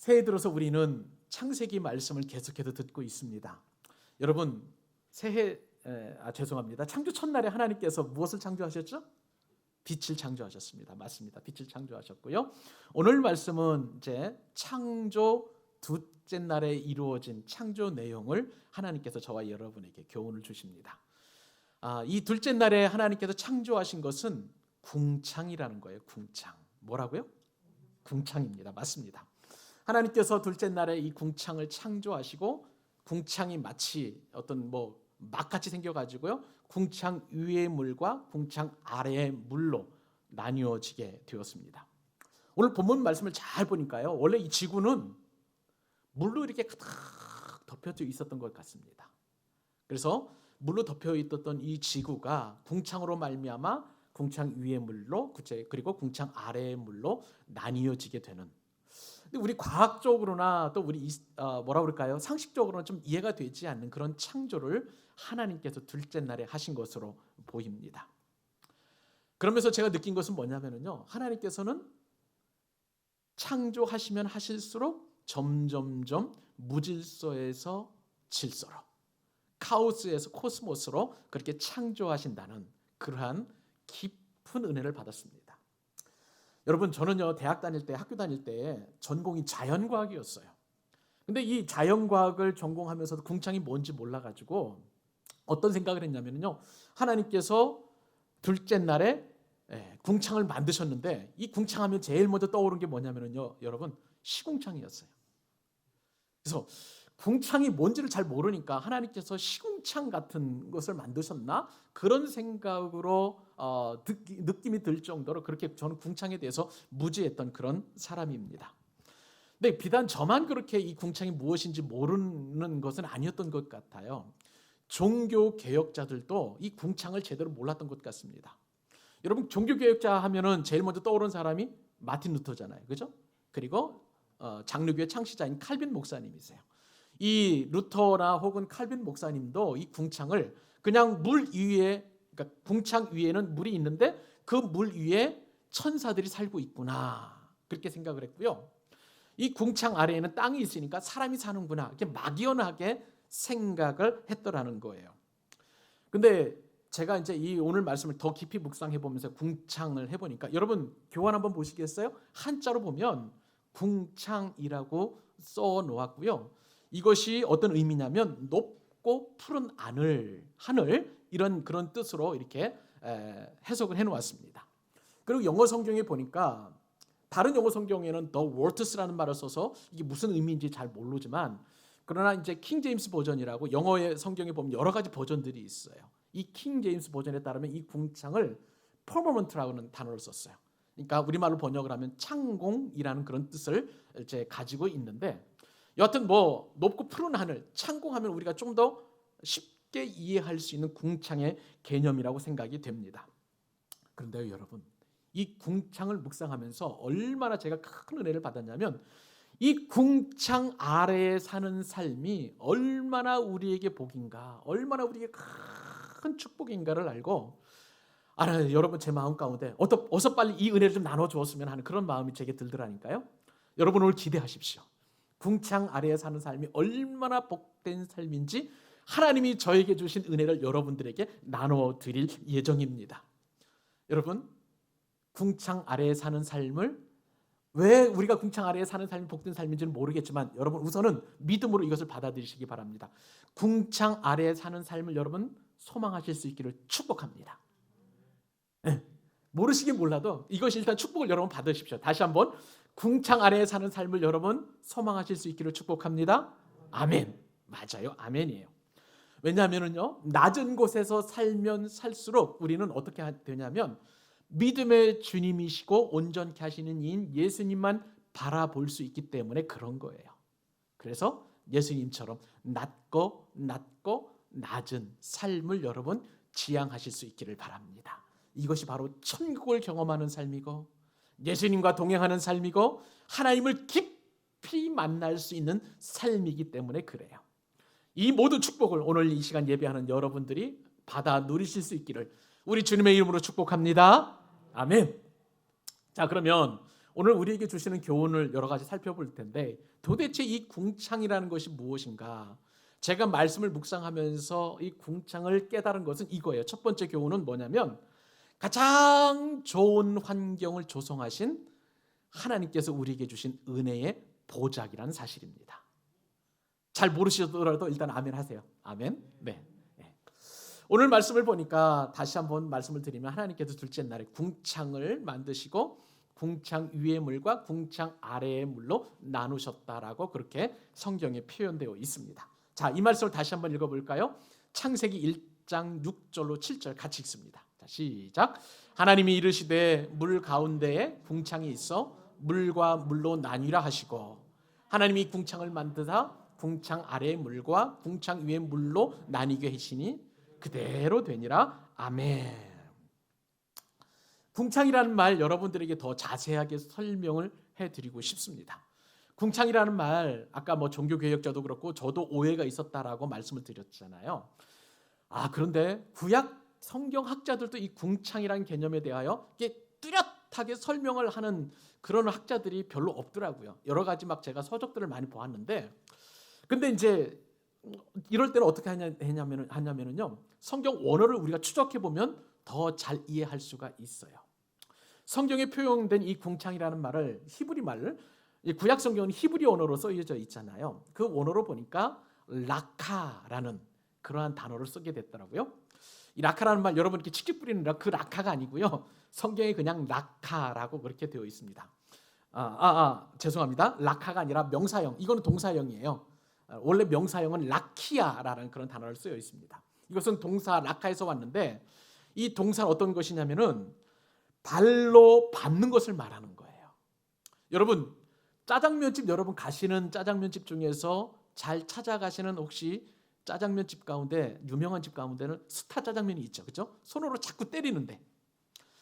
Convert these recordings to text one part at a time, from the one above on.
새해 들어서 우리는 창세기 말씀을 계속해서 듣고 있습니다. 여러분 죄송합니다. 창조 첫날에 하나님께서 무엇을 창조하셨죠? 빛을 창조하셨습니다. 맞습니다. 빛을 창조하셨고요. 오늘 말씀은 이제 창조 둘째 날에 이루어진 창조 내용을 하나님께서 저와 여러분에게 교훈을 주십니다. 이 둘째 날에 하나님께서 창조하신 것은 궁창이라는 거예요. 궁창. 뭐라고요? 궁창입니다. 맞습니다. 하나님께서 둘째 날에 이 궁창을 창조하시고 궁창이 마치 어떤 막같이 생겨가지고요. 궁창 위의 물과 궁창 아래의 물로 나뉘어지게 되었습니다. 오늘 본문 말씀을 잘 보니까요. 원래 이 지구는 물로 이렇게 가득 덮여져 있었던 것 같습니다. 그래서 물로 덮여 있었던 이 지구가 궁창으로 말미암아 궁창 위의 물로 그리고 궁창 아래의 물로 나뉘어지게 되는. 근데 우리 과학적으로나 또 우리 상식적으로는 좀 이해가 되지 않는 그런 창조를 하나님께서 둘째 날에 하신 것으로 보입니다. 그러면서 제가 느낀 것은 뭐냐면요, 하나님께서는 창조하시면 하실수록 점점점 무질서에서 질서로, 카오스에서 코스모스로 그렇게 창조하신다는 그러한 깊은 은혜를 받았습니다. 여러분, 저는요 대학 다닐 때, 학교 다닐 때 전공이 자연과학이었어요. 근데 이 자연과학을 전공하면서도 궁창이 뭔지 몰라가지고 어떤 생각을 했냐면요, 하나님께서 둘째 날에 궁창을 만드셨는데 이 궁창하면 제일 먼저 떠오른 게 뭐냐면요, 여러분, 시궁창이었어요. 그래서 궁창이 뭔지를 잘 모르니까 하나님께서 시궁창 같은 것을 만드셨나? 그런 생각으로 느낌이 들 정도로 그렇게 저는 궁창에 대해서 무지했던 그런 사람입니다. 근데 비단 저만 그렇게 이 궁창이 무엇인지 모르는 것은 아니었던 것 같아요. 종교 개혁자들도 이 궁창을 제대로 몰랐던 것 같습니다. 여러분, 종교 개혁자 하면은 제일 먼저 떠오르는 사람이 마틴 루터잖아요, 그죠? 그리고 장로교의 창시자인 칼빈 목사님이세요. 이 루터나 혹은 칼빈 목사님도 이 궁창을 그냥 물 위에, 그러니까 궁창 위에는 물이 있는데 그 물 위에 천사들이 살고 있구나, 그렇게 생각을 했고요. 이 궁창 아래에는 땅이 있으니까 사람이 사는구나, 이렇게 막연하게 생각을 했더라는 거예요. 근데 제가 이제 이 오늘 말씀을 더 깊이 묵상해 보면서 궁창을 해보니까, 여러분 교환 한번 보시겠어요? 한자로 보면 궁창이라고 써 놓았고요. 이것이 어떤 의미냐면 높고 푸른 하늘, 이런 그런 뜻으로 이렇게 해석을 해 놓았습니다. 그리고 영어 성경에 보니까 다른 영어 성경에는 the wates라는 말을 써서 이게 무슨 의미인지 잘 모르지만, 그러나 이제 킹 제임스 버전이라고 영어의 성경에 보면 여러 가지 버전들이 있어요. 이 킹 제임스 버전에 따르면 이 궁창을 permanent라는 단어를 썼어요. 그러니까 우리말로 번역을 하면 창공이라는 그런 뜻을 이제 가지고 있는데, 여하튼 높고 푸른 하늘, 창공하면 우리가 좀 더 쉽게 이해할 수 있는 궁창의 개념이라고 생각이 됩니다. 그런데요, 여러분, 이 궁창을 묵상하면서 얼마나 제가 큰 은혜를 받았냐면, 이 궁창 아래에 사는 삶이 얼마나 우리에게 복인가, 얼마나 우리에게 큰 축복인가를 알고, 여러분, 제 마음 가운데 어서 빨리 이 은혜를 좀 나눠주었으면 하는 그런 마음이 제게 들더라니까요. 여러분, 오늘 기대하십시오. 궁창 아래에 사는 삶이 얼마나 복된 삶인지 하나님이 저에게 주신 은혜를 여러분들에게 나눠드릴 예정입니다. 여러분, 궁창 아래에 사는 삶을, 왜 우리가 궁창 아래에 사는 삶이 복된 삶인지는 모르겠지만 여러분, 우선은 믿음으로 이것을 받아들이시기 바랍니다. 궁창 아래에 사는 삶을 여러분 소망하실 수 있기를 축복합니다. 모르시긴 몰라도 이것이 일단 축복을 여러분 받으십시오. 다시 한번, 궁창 아래에 사는 삶을 여러분 소망하실 수 있기를 축복합니다. 아멘. 맞아요, 아멘이에요. 왜냐하면요, 낮은 곳에서 살면 살수록 우리는 어떻게 되냐면 믿음의 주님이시고 온전케 하시는 이인 예수님만 바라볼 수 있기 때문에 그런 거예요. 그래서 예수님처럼 낮고 낮은 삶을 여러분 지향하실 수 있기를 바랍니다. 이것이 바로 천국을 경험하는 삶이고 예수님과 동행하는 삶이고 하나님을 깊이 만날 수 있는 삶이기 때문에 그래요. 이 모든 축복을 오늘 이 시간 예배하는 여러분들이 받아 누리실 수 있기를 우리 주님의 이름으로 축복합니다. 아멘. 자, 그러면 오늘 우리에게 주시는 교훈을 여러 가지 살펴볼 텐데 도대체 이 궁창이라는 것이 무엇인가? 제가 말씀을 묵상하면서 이 궁창을 깨달은 것은 이거예요. 첫 번째 교훈은 뭐냐면 가장 좋은 환경을 조성하신 하나님께서 우리에게 주신 은혜의 보작이라는 사실입니다. 잘 모르시더라도 일단 아멘 하세요. 아멘. 네. 오늘 말씀을 보니까 다시 한번 말씀을 드리면 하나님께서 둘째 날에 궁창을 만드시고 궁창 위의 물과 궁창 아래의 물로 나누셨다라고 그렇게 성경에 표현되어 있습니다. 자, 이 말씀을 다시 한번 읽어볼까요? 창세기 1장 6절로 7절 같이 읽습니다. 자, 시작. 하나님이 이르시되 물 가운데에 궁창이 있어 물과 물로 나뉘라 하시고 하나님이 궁창을 만드사 궁창 아래의 물과 궁창 위의 물로 나뉘게 하시니 그대로 되니라. 아멘. 궁창이라는 말 여러분들에게 더 자세하게 설명을 해드리고 싶습니다. 궁창이라는 말 아까 종교개혁자도 그렇고 저도 오해가 있었다라고 말씀을 드렸잖아요. 그런데 구약 성경학자들도 이 궁창이라는 개념에 대하여 이게 뚜렷하게 설명을 하는 그런 학자들이 별로 없더라고요. 여러 가지 제가 서적들을 많이 보았는데 근데 이제 이럴 때는 어떻게 하냐면요. 성경 원어를 우리가 추적해 보면 더 잘 이해할 수가 있어요. 성경에 표현된 이 궁창이라는 말을 히브리 말을 구약 성경은 히브리 언어로 쓰여져 있잖아요. 그 원어로 보니까 라카라는 그러한 단어를 쓰게 됐더라고요. 이 라카라는 말 여러분 이렇게 칙칙 뿌리는 그 라카가 아니고요. 성경에 그냥 라카라고 그렇게 되어 있습니다. 죄송합니다. 라카가 아니라 명사형. 이거는 동사형이에요. 원래 명사형은 라키아라는 그런 단어를 쓰여 있습니다. 이것은 동사 라카에서 왔는데 이 동사는 어떤 것이냐면은 발로 밟는 것을 말하는 거예요. 여러분 짜장면집 여러분 가시는 짜장면집 중에서 잘 찾아가시는 혹시 짜장면집 가운데 유명한 집 가운데는 스타 짜장면이 있죠, 그렇죠? 손으로 자꾸 때리는데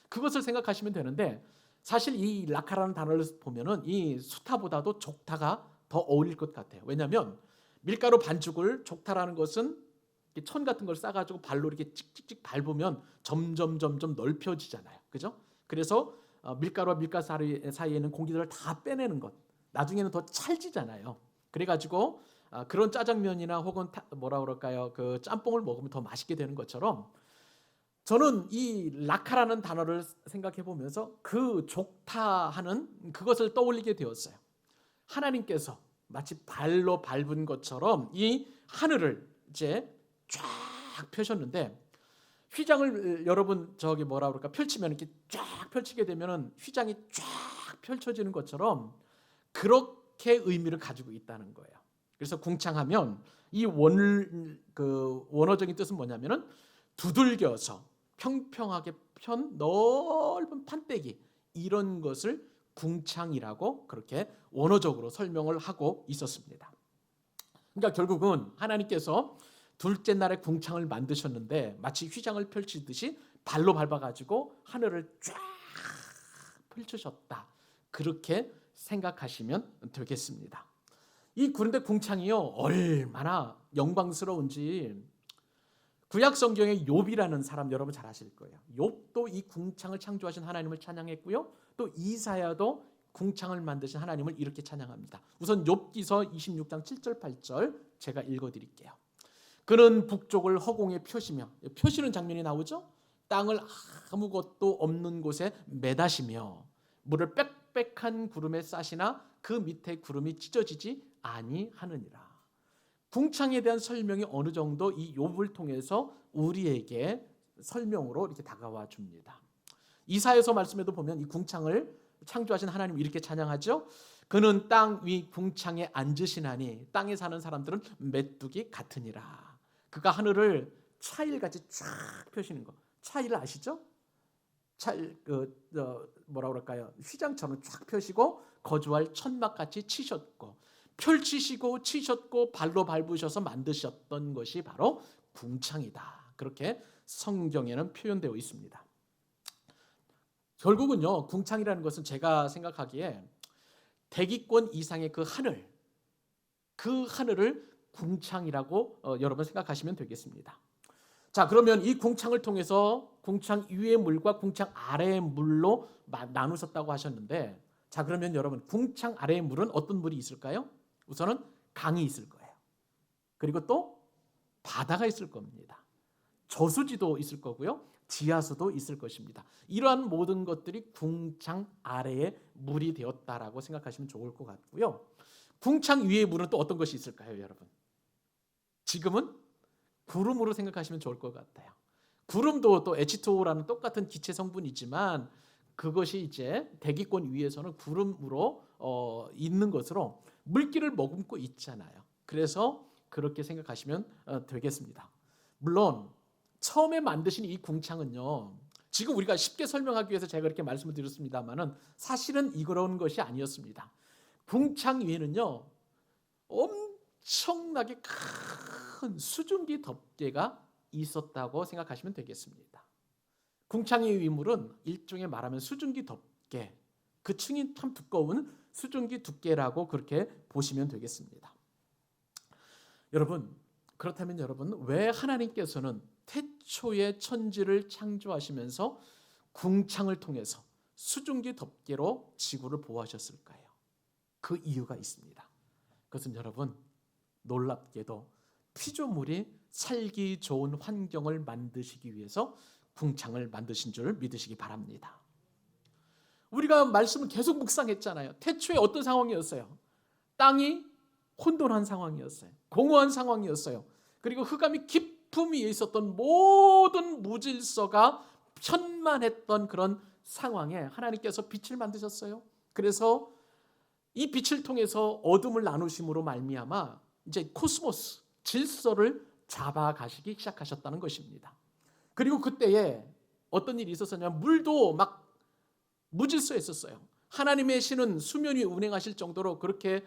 그것을 생각하시면 되는데 사실 이 라카라는 단어를 보면은 이 수타보다도 족타가 더 어울릴 것 같아요. 왜냐하면 밀가루 반죽을 족타라는 것은 천 같은 걸 싸가지고 발로 이렇게 찍찍찍 밟으면 점점 넓혀지잖아요, 그죠? 그래서 밀가루와 밀가루 사이에는 공기들을 다 빼내는 것. 나중에는 더 찰지잖아요. 그래가지고 그런 짜장면이나 혹은 그 짬뽕을 먹으면 더 맛있게 되는 것처럼 저는 이 라카라는 단어를 생각해 보면서 그 족타하는 그것을 떠올리게 되었어요. 하나님께서 마치 발로 밟은 것처럼 이 하늘을 이제 쫙 펴셨는데 휘장을 여러분 펼치면 이렇게 쫙 펼치게 되면은 휘장이 쫙 펼쳐지는 것처럼 그렇게 의미를 가지고 있다는 거예요. 그래서 궁창하면 이 원어적인 뜻은 뭐냐면은 두들겨서 평평하게 편 넓은 판때기 이런 것을 궁창이라고 그렇게 원어적으로 설명을 하고 있었습니다. 그러니까 결국은 하나님께서 둘째 날에 궁창을 만드셨는데 마치 휘장을 펼치듯이 발로 밟아가지고 하늘을 쫙 펼치셨다. 그렇게 생각하시면 되겠습니다. 그런데 궁창이요 얼마나 영광스러운지 구약 성경의 욥이라는 사람 여러분 잘 아실 거예요. 욥도 이 궁창을 창조하신 하나님을 찬양했고요. 또 이사야도 궁창을 만드신 하나님을 이렇게 찬양합니다. 우선 욥기서 26장 7절 8절 제가 읽어드릴게요. 그는 북쪽을 허공에 펴시며 펴시는 장면이 나오죠. 땅을 아무것도 없는 곳에 매다시며 물을 빽빽한 구름에 싸시나 그 밑에 구름이 찢어지지 아니하느니라. 궁창에 대한 설명이 어느 정도 이 욥을 통해서 우리에게 설명으로 이렇게 다가와 줍니다. 이사야서 말씀에도 보면 이 궁창을 창조하신 하나님 이렇게 찬양하죠. 그는 땅 위 궁창에 앉으시나니 땅에 사는 사람들은 메뚜기 같으니라. 그가 하늘을 차일같이 쫙 펴시는 거. 차일 아시죠? 휘장처럼 쫙 펴시고 거주할 천막같이 치셨고 펼치시고 치셨고 발로 밟으셔서 만드셨던 것이 바로 궁창이다. 그렇게 성경에는 표현되어 있습니다. 결국은요, 궁창이라는 것은 제가 생각하기에 대기권 이상의 그 하늘을 궁창이라고 여러분 생각하시면 되겠습니다. 자, 그러면 이 궁창을 통해서 궁창 위의 물과 궁창 아래의 물로 나누셨다고 하셨는데 자, 그러면 여러분, 궁창 아래의 물은 어떤 물이 있을까요? 우선은 강이 있을 거예요. 그리고 또 바다가 있을 겁니다. 저수지도 있을 거고요. 지하수도 있을 것입니다. 이러한 모든 것들이 궁창 아래의 물이 되었다라고 생각하시면 좋을 것 같고요. 궁창 위의 물은 또 어떤 것이 있을까요, 여러분? 지금은 구름으로 생각하시면 좋을 것 같아요. 구름도 또 H2O라는 똑같은 기체 성분이지만 그것이 이제 대기권 위에서는 구름으로 있는 것으로 물기를 머금고 있잖아요. 그래서 그렇게 생각하시면 되겠습니다. 물론 처음에 만드신 이 궁창은요, 지금 우리가 쉽게 설명하기 위해서 제가 이렇게 말씀을 드렸습니다만은 사실은 이런 것이 아니었습니다. 궁창 위에는요, 엄청나게 큰 수증기 덮개가 있었다고 생각하시면 되겠습니다. 궁창의 위물은 일종의 말하면 수증기 덮개, 그 층이 참 두꺼운 수증기 두께라고 그렇게 보시면 되겠습니다. 여러분, 그렇다면 여러분, 왜 하나님께서는 태초에 천지를 창조하시면서 궁창을 통해서 수증기 덮개로 지구를 보호하셨을까요? 그 이유가 있습니다. 그것은 여러분, 놀랍게도 피조물이 살기 좋은 환경을 만드시기 위해서 궁창을 만드신 줄 믿으시기 바랍니다. 우리가 말씀을 계속 묵상했잖아요. 태초에 어떤 상황이었어요? 땅이 혼돈한 상황이었어요. 공허한 상황이었어요. 그리고 흑암이 깊음 위에 있었던 모든 무질서가 편만했던 그런 상황에 하나님께서 빛을 만드셨어요. 그래서 이 빛을 통해서 어둠을 나누심으로 말미암아 이제 코스모스, 질서를 잡아가시기 시작하셨다는 것입니다. 그리고 그때에 어떤 일이 있었냐면 물도 막 무질서했었어요. 하나님의 신은 수면 위에 운행하실 정도로 그렇게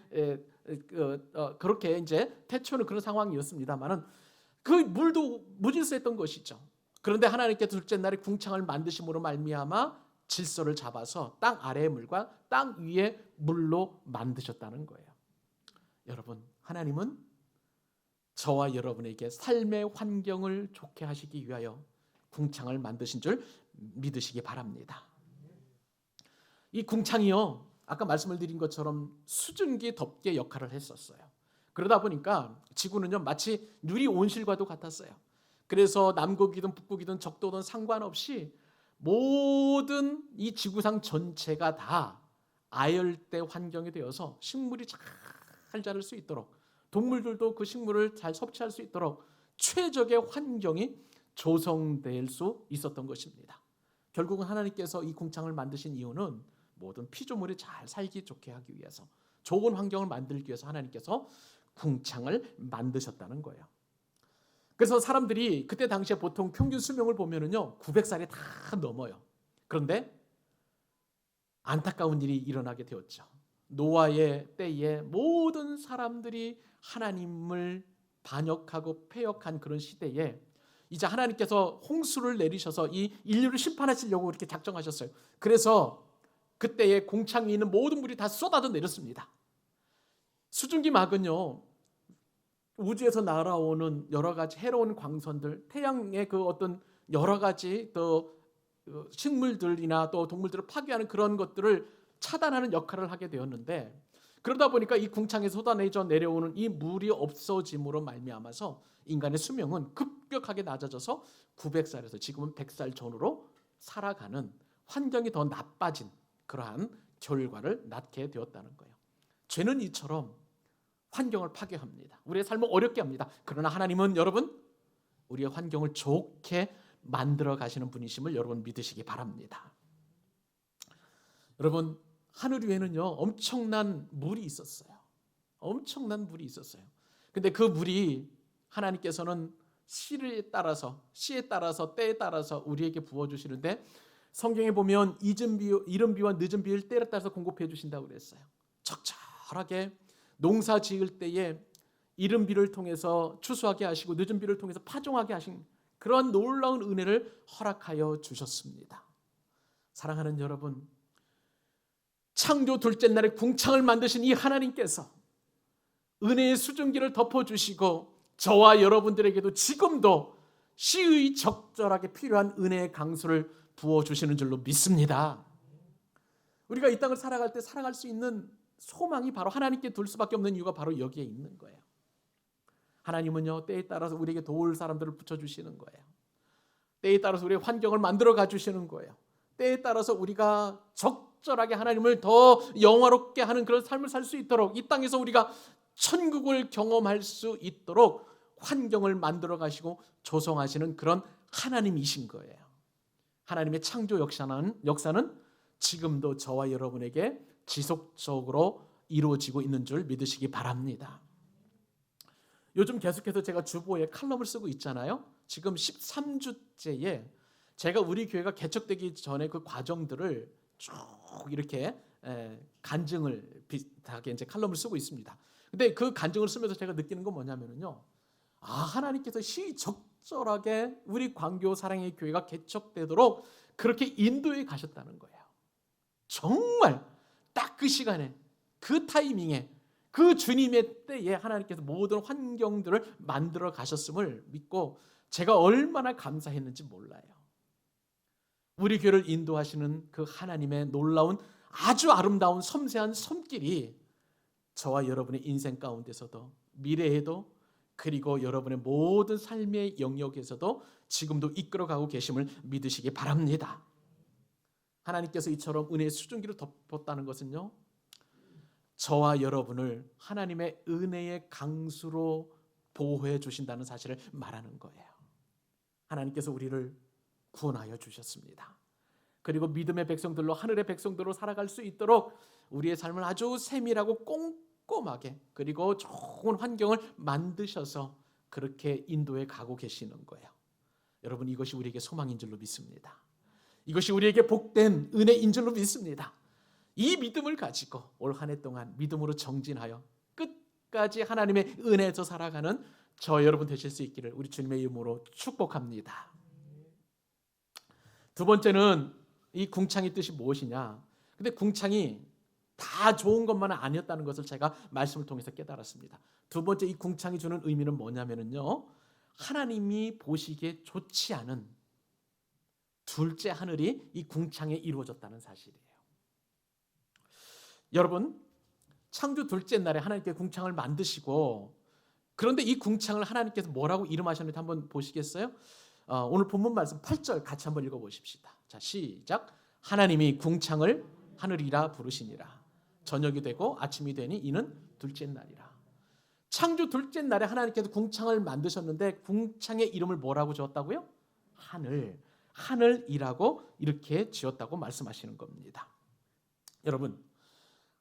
이제 태초는 그런 상황이었습니다만은 그 물도 무질서했던 것이죠. 그런데 하나님께서 둘째 날에 궁창을 만드심으로 말미암아 질서를 잡아서 땅 아래의 물과 땅 위의 물로 만드셨다는 거예요. 여러분, 하나님은 저와 여러분에게 삶의 환경을 좋게 하시기 위하여 궁창을 만드신 줄 믿으시기 바랍니다. 이 궁창이요, 아까 말씀을 드린 것처럼 수증기 덮개 역할을 했었어요. 그러다 보니까 지구는요, 마치 누리 온실과도 같았어요. 그래서 남극이든 북극이든 적도든 상관없이 모든 이 지구상 전체가 다 아열대 환경이 되어서 식물이 잘 자랄 수 있도록, 동물들도 그 식물을 잘 섭취할 수 있도록 최적의 환경이 조성될 수 있었던 것입니다. 결국은 하나님께서 이 궁창을 만드신 이유는 모든 피조물이 잘 살기 좋게 하기 위해서, 좋은 환경을 만들기 위해서 하나님께서 궁창을 만드셨다는 거예요. 그래서 사람들이 그때 당시에 보통 평균 수명을 보면은요 900살이 다 넘어요. 그런데 안타까운 일이 일어나게 되었죠. 노아의 때에 모든 사람들이 하나님을 반역하고 패역한 그런 시대에 이제 하나님께서 홍수를 내리셔서 이 인류를 심판하시려고 이렇게 작정하셨어요. 그래서 그때에 궁창 위에 있는 모든 물이 다 쏟아져 내렸습니다. 수증기막은요, 우주에서 날아오는 여러 가지 해로운 광선들, 태양의 그 어떤 여러 가지 또 식물들이나 또 동물들을 파괴하는 그런 것들을 차단하는 역할을 하게 되었는데, 그러다 보니까 이 궁창에서 쏟아내져 내려오는 이 물이 없어짐으로 말미암아서 인간의 수명은 급격하게 낮아져서 900살에서 지금은 100살 전후로 살아가는, 환경이 더 나빠진 그러한 결과를 낳게 되었다는 거예요. 죄는 이처럼 환경을 파괴합니다. 우리의 삶을 어렵게 합니다. 그러나 하나님은 여러분, 우리의 환경을 좋게 만들어 가시는 분이심을 여러분 믿으시기 바랍니다. 여러분, 하늘 위에는요 엄청난 물이 있었어요. 엄청난 물이 있었어요. 근데 그 물이 하나님께서는 시에 따라서 때에 따라서 우리에게 부어주시는데, 성경에 보면 이른 비와 늦은 비를 때에 따라서 공급해 주신다고 그랬어요. 적절하게 농사 지을 때에 이른 비를 통해서 추수하게 하시고 늦은 비를 통해서 파종하게 하신 그런 놀라운 은혜를 허락하여 주셨습니다. 사랑하는 여러분, 창조 둘째 날에 궁창을 만드신 이 하나님께서 은혜의 수증기를 덮어주시고 저와 여러분들에게도 지금도 시의 적절하게 필요한 은혜의 강수를 부어주시는 줄로 믿습니다. 우리가 이 땅을 살아갈 때 살아갈 수 있는 소망이 바로 하나님께 둘 수밖에 없는 이유가 바로 여기에 있는 거예요. 하나님은요, 때에 따라서 우리에게 도울 사람들을 붙여주시는 거예요. 때에 따라서 우리의 환경을 만들어 가주시는 거예요. 때에 따라서 우리가 적절하게 하나님을 더 영화롭게 하는 그런 삶을 살 수 있도록, 이 땅에서 우리가 천국을 경험할 수 있도록 환경을 만들어 가시고 조성하시는 그런 하나님이신 거예요. 하나님의 창조 역사는 지금도 저와 여러분에게 지속적으로 이루어지고 있는 줄 믿으시기 바랍니다. 요즘 계속해서 제가 주보에 칼럼을 쓰고 있잖아요. 지금 13주째에 제가 우리 교회가 개척되기 전에 그 과정들을 쭉 이렇게 간증을 비슷하게 이제 칼럼을 쓰고 있습니다. 근데 그 간증을 쓰면서 제가 느끼는 건 뭐냐면요. 하나님께서 시적절하게 우리 광교 사랑의 교회가 개척되도록 그렇게 인도해 가셨다는 거예요. 정말 딱 그 시간에, 그 타이밍에, 그 주님의 때에 하나님께서 모든 환경들을 만들어 가셨음을 믿고 제가 얼마나 감사했는지 몰라요. 우리 교회를 인도하시는 그 하나님의 놀라운 아주 아름다운 섬세한 손길이 저와 여러분의 인생 가운데서도, 미래에도, 그리고 여러분의 모든 삶의 영역에서도 지금도 이끌어가고 계심을 믿으시기 바랍니다. 하나님께서 이처럼 은혜의 수증기를 덮었다는 것은요, 저와 여러분을 하나님의 은혜의 강수로 보호해 주신다는 사실을 말하는 거예요. 하나님께서 우리를 구원하여 주셨습니다. 그리고 믿음의 백성들로, 하늘의 백성들로 살아갈 수 있도록 우리의 삶을 아주 세밀하고 꼼꼼하게, 그리고 좋은 환경을 만드셔서 그렇게 인도해 가고 계시는 거예요. 여러분, 이것이 우리에게 소망인 줄로 믿습니다. 이것이 우리에게 복된 은혜인 줄로 믿습니다. 이 믿음을 가지고 올 한 해 동안 믿음으로 정진하여 끝까지 하나님의 은혜에서 살아가는 저 여러분 되실 수 있기를 우리 주님의 이름으로 축복합니다. 두 번째는 이 궁창의 뜻이 무엇이냐? 근데 궁창이 다 좋은 것만은 아니었다는 것을 제가 말씀을 통해서 깨달았습니다. 두 번째, 이 궁창이 주는 의미는 뭐냐면요, 하나님이 보시기에 좋지 않은 둘째 하늘이 이 궁창에 이루어졌다는 사실이에요. 여러분, 창조 둘째 날에 하나님께 궁창을 만드시고, 그런데 이 궁창을 하나님께서 뭐라고 이름하셨는지 한번 보시겠어요? 오늘 본문 말씀 8절 같이 한번 읽어보십시다. 자, 시작. 하나님이 궁창을 하늘이라 부르시니라. 저녁이 되고 아침이 되니 이는 둘째 날이라. 창조 둘째 날에 하나님께서 궁창을 만드셨는데 궁창의 이름을 뭐라고 지었다고요? 하늘이라고 이렇게 지었다고 말씀하시는 겁니다. 여러분,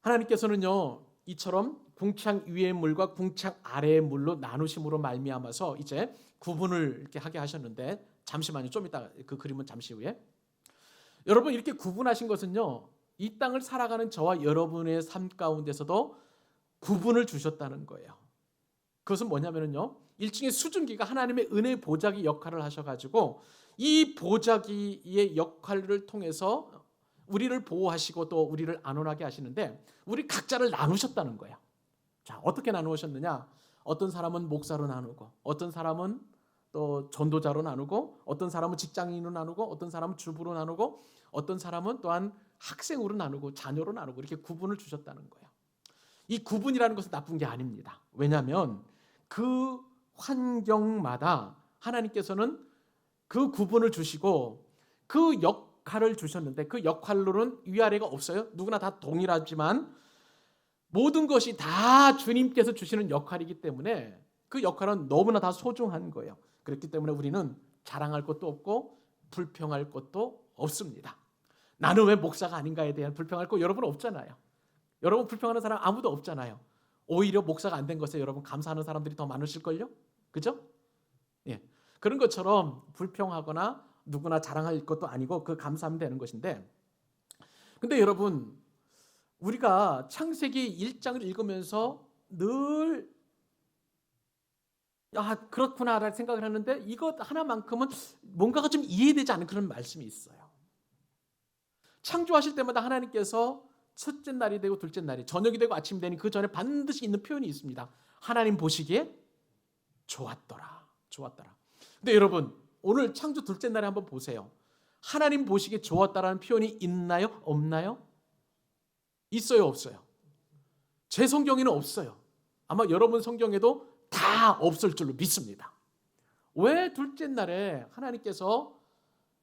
하나님께서는요, 이처럼 궁창 위의 물과 궁창 아래의 물로 나누심으로 말미암아서 이제 구분을 이렇게 하게 하셨는데, 잠시만요, 좀 이따 그 그림은 잠시 후에. 여러분, 이렇게 구분하신 것은요, 이 땅을 살아가는 저와 여러분의 삶 가운데서도 구분을 주셨다는 거예요. 그것은 뭐냐면요, 일종의 수증기가 하나님의 은혜 보자기 역할을 하셔가지고 이 보자기의 역할을 통해서 우리를 보호하시고 또 우리를 안온하게 하시는데, 우리 각자를 나누셨다는 거예요. 자, 어떻게 나누셨느냐? 어떤 사람은 목사로 나누고, 어떤 사람은 또 전도자로 나누고, 어떤 사람은 직장인으로 나누고, 어떤 사람은 주부로 나누고, 어떤 사람은 또한 학생으로 나누고, 자녀로 나누고, 이렇게 구분을 주셨다는 거예요. 이 구분이라는 것은 나쁜 게 아닙니다. 왜냐하면 그 환경마다 하나님께서는 그 구분을 주시고 그 역할을 주셨는데, 그 역할로는 위아래가 없어요. 누구나 다 동일하지만 모든 것이 다 주님께서 주시는 역할이기 때문에 그 역할은 너무나 다 소중한 거예요. 그렇기 때문에 우리는 자랑할 것도 없고 불평할 것도 없습니다. 나는 왜 목사가 아닌가에 대한 불평할 거 여러분 없잖아요. 여러분 불평하는 사람 아무도 없잖아요. 오히려 목사가 안 된 것에 여러분 감사하는 사람들이 더 많으실걸요? 그죠? 예. 그런 것처럼 불평하거나 누구나 자랑할 것도 아니고 그 감사하면 되는 것인데, 근데 여러분, 우리가 창세기 1장을 읽으면서 늘 그렇구나라는 생각을 하는데, 이것 하나만큼은 뭔가가 좀 이해되지 않는 그런 말씀이 있어요. 창조하실 때마다 하나님께서 첫째 날이 되고 둘째 날이, 저녁이 되고 아침이 되니 그 전에 반드시 있는 표현이 있습니다. 하나님 보시기에 좋았더라. 근데 여러분, 오늘 창조 둘째 날에 한번 보세요. 하나님 보시기에 좋았다라는 표현이 있나요? 없나요? 있어요, 없어요? 제 성경에는 없어요. 아마 여러분 성경에도 다 없을 줄로 믿습니다. 왜 둘째 날에 하나님께서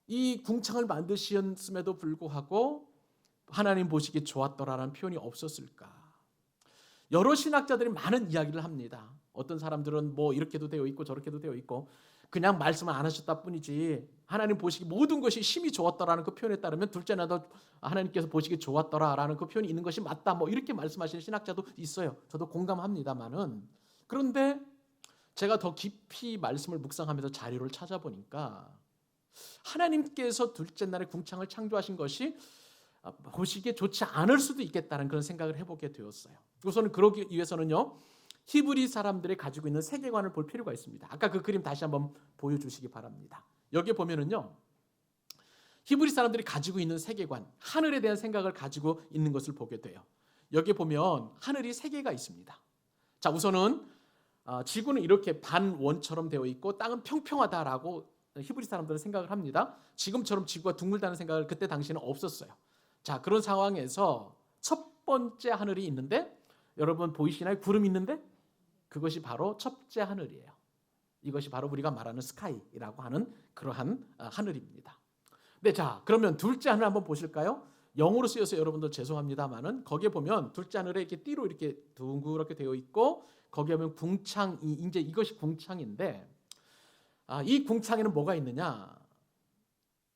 이 궁창을 만드셨음에도 불구하고 하나님 보시기에 좋았더라라는 표현이 없었을까? 여러 신학자들이 많은 이야기를 합니다. 어떤 사람들은 뭐 이렇게도 되어 있고 저렇게도 되어 있고 그냥 말씀을 안 하셨다 뿐이지 하나님 보시기 모든 것이 심히 좋았더라는 그 표현에 따르면 둘째 날도 하나님께서 보시기 좋았더라라는 그 표현이 있는 것이 맞다 뭐 이렇게 말씀하시는 신학자도 있어요. 저도 공감합니다만은 그런데 제가 더 깊이 말씀을 묵상하면서 자료를 찾아보니까 하나님께서 둘째 날에 궁창을 창조하신 것이 보시기에 좋지 않을 수도 있겠다는 그런 생각을 해보게 되었어요. 우선은 그러기 위해서는요. 히브리 사람들이 가지고 있는 세계관을 볼 필요가 있습니다. 아까 그 그림 다시 한번 보여주시기 바랍니다. 여기 보면은요. 히브리 사람들이 가지고 있는 세계관, 하늘에 대한 생각을 가지고 있는 것을 보게 돼요. 여기 보면 하늘이 세 개가 있습니다. 자, 우선은 지구는 이렇게 반원처럼 되어 있고 땅은 평평하다라고 히브리 사람들은 생각을 합니다. 지금처럼 지구가 둥글다는 생각을 그때 당시에는 없었어요. 자, 그런 상황에서 첫 번째 하늘이 있는데 여러분 보이시나요? 구름이 있는데 그것이 바로 첫째 하늘이에요. 이것이 바로 우리가 말하는 스카이라고 하는 그러한 하늘입니다. 네, 자, 그러면 둘째 하늘 한번 보실까요? 영어로 쓰여서 여러분들 죄송합니다만은 거기에 보면 둘째 하늘에 이렇게 띠로 이렇게 둥그렇게 되어 있고 거기에 보면 궁창이 이제 이것이 궁창인데 이 궁창에는 뭐가 있느냐?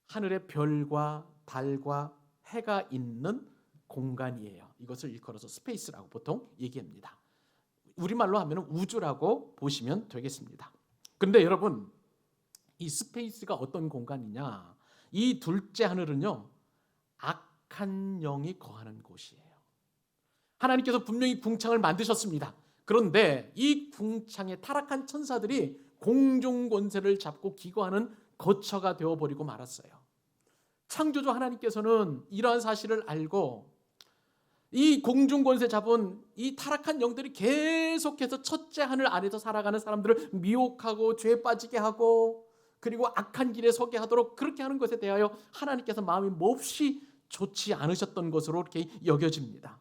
하늘의 별과 달과 해가 있는 공간이에요. 이것을 일컬어서 스페이스라고 보통 얘기합니다. 우리말로 하면 우주라고 보시면 되겠습니다. 근데 여러분 이 스페이스가 어떤 공간이냐? 이 둘째 하늘은요. 악한 영이 거하는 곳이에요. 하나님께서 분명히 궁창을 만드셨습니다. 그런데 이 궁창에 타락한 천사들이 공중 권세를 잡고 기거하는 거처가 되어버리고 말았어요. 창조주 하나님께서는 이러한 사실을 알고 이 공중 권세 잡은 이 타락한 영들이 계속해서 첫째 하늘 안에서 살아가는 사람들을 미혹하고 죄에 빠지게 하고 그리고 악한 길에 서게 하도록 그렇게 하는 것에 대하여 하나님께서 마음이 몹시 좋지 않으셨던 것으로 이렇게 여겨집니다.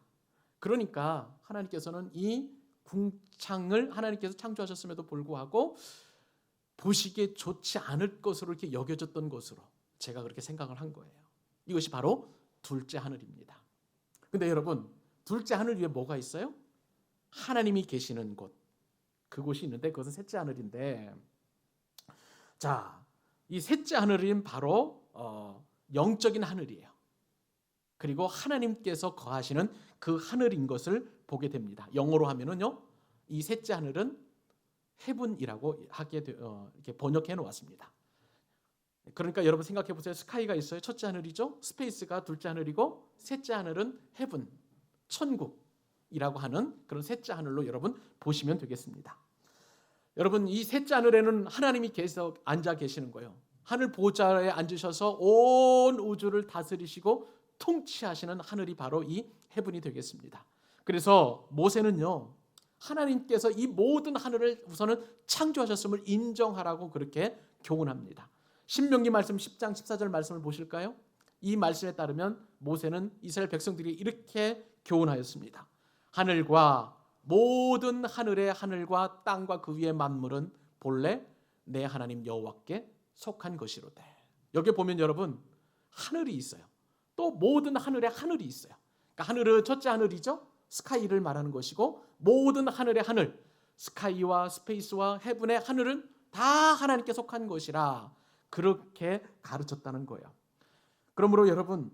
그러니까 하나님께서는 이 궁창을 하나님께서 창조하셨음에도 불구하고 보시기에 좋지 않을 것으로 이렇게 여겨졌던 것으로 제가 그렇게 생각을 한 거예요. 이것이 바로 둘째 하늘입니다. 근데 여러분 둘째 하늘 위에 뭐가 있어요? 하나님이 계시는 곳 그곳이 있는데 그것은 셋째 하늘인데 자, 이 셋째 하늘은 바로 영적인 하늘이에요. 그리고 하나님께서 거하시는 그 하늘인 것을 보게 됩니다. 영어로 하면은요, 이 셋째 하늘은 헤븐이라고 이렇게 번역해 놓았습니다. 그러니까 여러분 생각해 보세요. 스카이가 있어요. 첫째 하늘이죠. 스페이스가 둘째 하늘이고 셋째 하늘은 헤븐, 천국이라고 하는 그런 셋째 하늘로 여러분 보시면 되겠습니다. 여러분 이 셋째 하늘에는 하나님이 계속 앉아 계시는 거예요. 하늘 보좌에 앉으셔서 온 우주를 다스리시고 통치하시는 하늘이 바로 이 헤븐이 되겠습니다. 그래서 모세는요. 하나님께서 이 모든 하늘을 우선은 창조하셨음을 인정하라고 그렇게 교훈합니다. 신명기 말씀 10장 14절 말씀을 보실까요? 이 말씀에 따르면 모세는 이스라엘 백성들이 이렇게 교훈하였습니다. 하늘과 모든 하늘의 하늘과 땅과 그 위의 만물은 본래 내 하나님 여호와께 속한 것이로되. 여기 보면 여러분 하늘이 있어요. 또 모든 하늘에 하늘이 있어요. 그러니까 하늘은 첫째 하늘이죠. 스카이를 말하는 것이고 모든 하늘의 하늘, 스카이와 스페이스와 헤븐의 하늘은 다 하나님께 속한 것이라 그렇게 가르쳤다는 거예요. 그러므로 여러분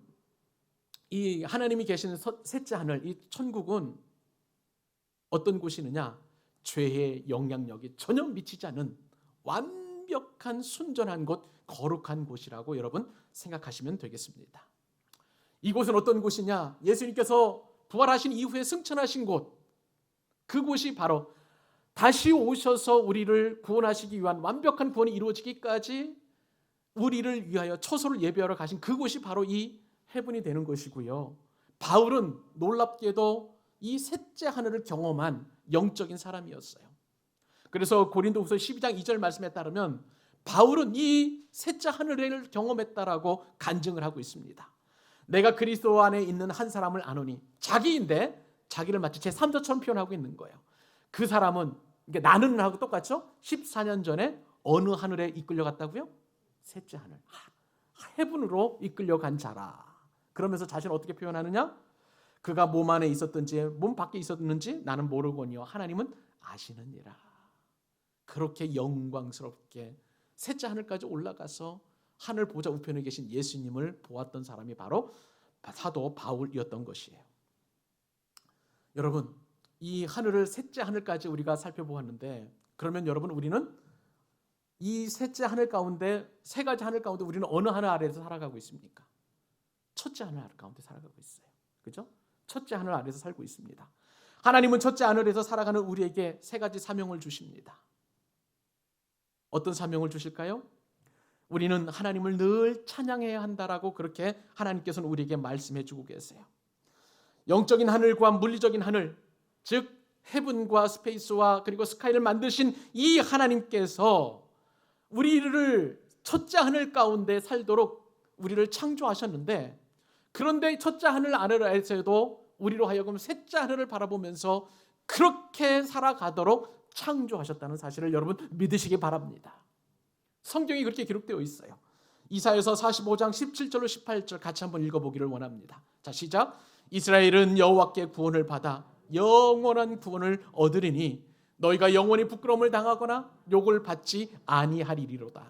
이 하나님이 계시는 셋째 하늘, 이 천국은 어떤 곳이느냐? 죄의 영향력이 전혀 미치지 않은 완벽한 순전한 곳, 거룩한 곳이라고 여러분 생각하시면 되겠습니다. 이곳은 어떤 곳이냐? 예수님께서 부활하신 이후에 승천하신 곳, 그곳이 바로 다시 오셔서 우리를 구원하시기 위한 완벽한 구원이 이루어지기까지 우리를 위하여 처소를 예비하러 가신 그곳이 바로 이 헤븐이 되는 것이고요. 바울은 놀랍게도 이 셋째 하늘을 경험한 영적인 사람이었어요. 그래서 고린도후서 12장 2절 말씀에 따르면 바울은 이 셋째 하늘을 경험했다라고 간증을 하고 있습니다. 내가 그리스도 안에 있는 한 사람을 아노니, 자기인데 자기를 마치 제3자처럼 표현하고 있는 거예요. 그 사람은 나는 하고 똑같죠? 14년 전에 어느 하늘에 이끌려갔다고요? 셋째 하늘, 헤븐으로 이끌려간 자라. 그러면서 자신을 어떻게 표현하느냐? 그가 몸 안에 있었든지 몸 밖에 있었는지 나는 모르거니와 하나님은 아시느니라. 그렇게 영광스럽게 셋째 하늘까지 올라가서 하늘 보좌 우편에 계신 예수님을 보았던 사람이 바로 사도 바울이었던 것이에요. 여러분, 이 하늘을 셋째 하늘까지 우리가 살펴보았는데, 그러면 여러분, 우리는 이 셋째 하늘 가운데, 세 가지 하늘 가운데 우리는 어느 하늘 아래에서 살아가고 있습니까? 첫째 하늘 가운데 살아가고 있어요. 그죠? 첫째 하늘 아래에서 살고 있습니다. 하나님은 첫째 하늘에서 살아가는 우리에게 세 가지 사명을 주십니다. 어떤 사명을 주실까요? 우리는 하나님을 늘 찬양해야 한다라고 그렇게 하나님께서는 우리에게 말씀해 주고 계세요. 영적인 하늘과 물리적인 하늘, 즉 헤븐과 스페이스와 그리고 스카이를 만드신 이 하나님께서 우리를 첫째 하늘 가운데 살도록 우리를 창조하셨는데, 그런데 첫째 하늘 아래에서도 우리로 하여금 셋째 하늘을 바라보면서 그렇게 살아가도록 창조하셨다는 사실을 여러분 믿으시기 바랍니다. 성경이 그렇게 기록되어 있어요. 이사야서 45장 17절로 18절 같이 한번 읽어보기를 원합니다. 자, 시작. 이스라엘은 여호와께 구원을 받아 영원한 구원을 얻으리니 너희가 영원히 부끄러움을 당하거나 욕을 받지 아니하리로다.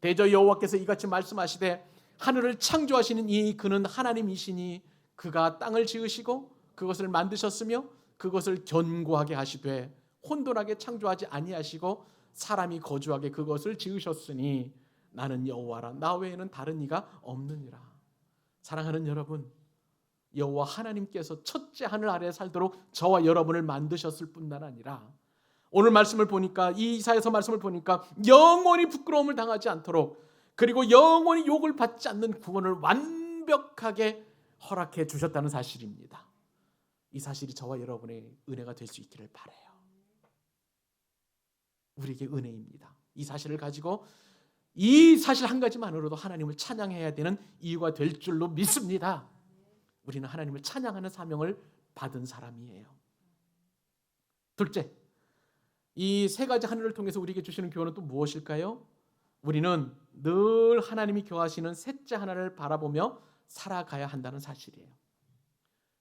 대저 여호와께서 이같이 말씀하시되 하늘을 창조하시는 이 그는 하나님이시니 그가 땅을 지으시고 그것을 만드셨으며 그것을 견고하게 하시되 혼돈하게 창조하지 아니하시고 사람이 거주하게 그것을 지으셨으니 나는 여호와라 나 외에는 다른 이가 없느니라. 사랑하는 여러분, 여호와 하나님께서 첫째 하늘 아래에 살도록 저와 여러분을 만드셨을 뿐만 아니라 오늘 말씀을 보니까, 이 이사야서 말씀을 보니까 영원히 부끄러움을 당하지 않도록, 그리고 영원히 욕을 받지 않는 구원을 완벽하게 허락해 주셨다는 사실입니다. 이 사실이 저와 여러분의 은혜가 될 수 있기를 바라요. 우리에게 은혜입니다. 이 사실을 가지고 이 사실 한 가지만으로도 하나님을 찬양해야 되는 이유가 될 줄로 믿습니다. 우리는 하나님을 찬양하는 사명을 받은 사람이에요. 둘째, 이 세 가지 하늘을 통해서 우리에게 주시는 교훈은 또 무엇일까요? 우리는 늘 하나님이 교하시는 셋째 하늘을 바라보며 살아가야 한다는 사실이에요.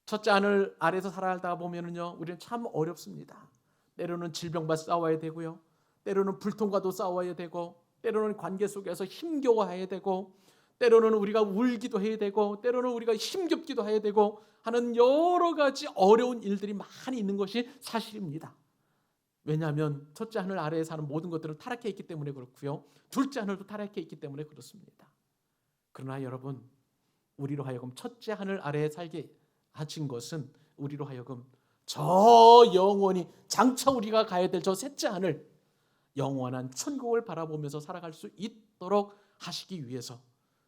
첫째 하늘 아래서 살아가다 보면은요, 우리는 참 어렵습니다. 때로는 질병과 싸워야 되고요, 때로는 불통과도 싸워야 되고, 때로는 관계 속에서 힘겨워해야 되고, 때로는 우리가 울기도 해야 되고, 때로는 우리가 힘겹기도 해야 되고 하는 여러 가지 어려운 일들이 많이 있는 것이 사실입니다. 왜냐하면 첫째 하늘 아래에 사는 모든 것들은 타락해 있기 때문에 그렇고요, 둘째 하늘도 타락해 있기 때문에 그렇습니다. 그러나 여러분, 우리로 하여금 첫째 하늘 아래에 살게 하신 것은 우리로 하여금 저 영원히 장차 우리가 가야 될 저 셋째 하늘, 영원한 천국을 바라보면서 살아갈 수 있도록 하시기 위해서